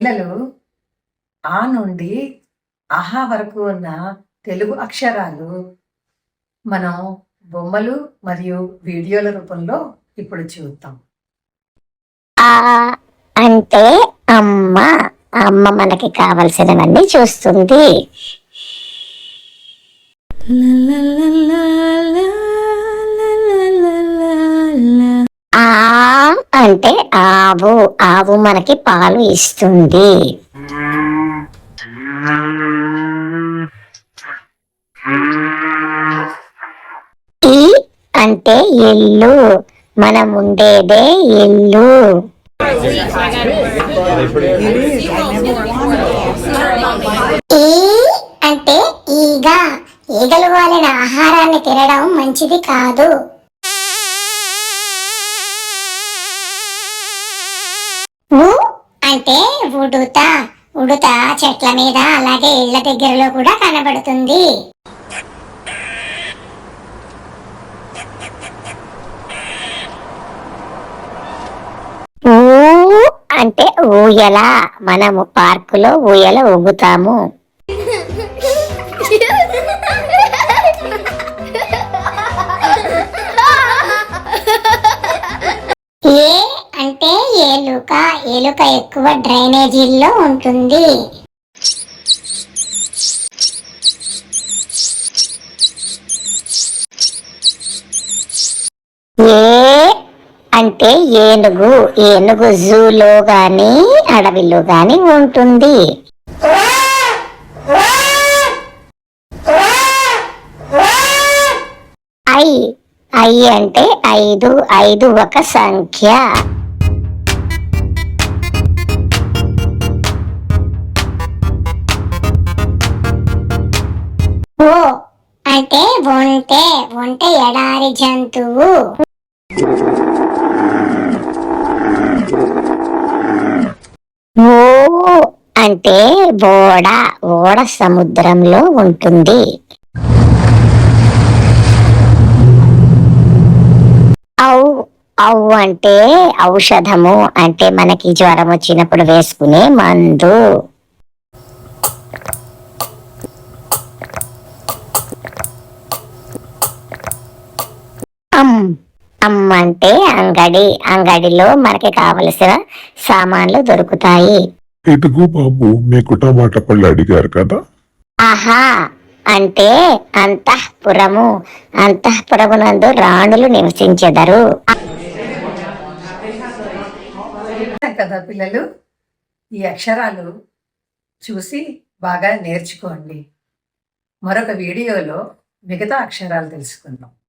పిల్లలు ఆ నుండి ఆహా వరకు ఉన్న తెలుగు అక్షరాలు మనం బొమ్మలు మరియు వీడియోల రూపంలో ఇప్పుడు చూద్దాం. ఆ అంటే అమ్మ. అమ్మ మనకి కావలసినవన్నీ చూస్తుంది. ఆ అంటే ఆవు. ఆవు మనకి పాలు ఇస్తుంది. ఈ అంటే ఇల్లు. మనం ఉండేదే ఇల్లు. ఈ అంటే ఈగ. ఈగలు వాలిన ఆహారాన్ని తినడం మంచిది కాదు. ఊ అంటే ఉడుత. ఉడుత చెట్ల మీద అలాగే ఇళ్ల దగ్గరలో కూడా కనబడుతుంది. ఊ అంటే ఊయల. మనము పార్కులో ఊయల ఊగుతాము. ఏ అంటే ఏలుక. ఏలుక ఎక్కువ డ్రైనేజీల్లో ఉంటుంది. ఏ అంటే ఏనుగు. ఏనుగు జూలో గాని అడవిలో గాని ఉంటుంది. ఐ ఐ అంటే 5. 5 ఒక సంఖ్య. ఓ అంటే ఒంటె. ఒంటె ఎడారి జంతువు. ఓ అంటే ఓడ. ఓడ సముద్రంలో ఉంటుంది. ఔ ఔ అంటే ఔషధము. అంటే మనకి జ్వరం వచ్చినప్పుడు వేసుకునే మందు. అమ్ అంటే అంగడి. అంగడిలో మనకి కావలసిన సామాన్లు దొరుకుతాయి. ఇదిగో బాబు, మీకు టమాటా పళ్ళు అడిగారు కదా. ఆహా అంటే అంతఃపురము. అంతఃపురమునందు రాణులు నివసించెదరు. కదా పిల్లలు, ఈ అక్షరాలు చూసి బాగా నేర్చుకోండి. మరొక వీడియోలో మిగతా అక్షరాలు తెలుసుకుందాం.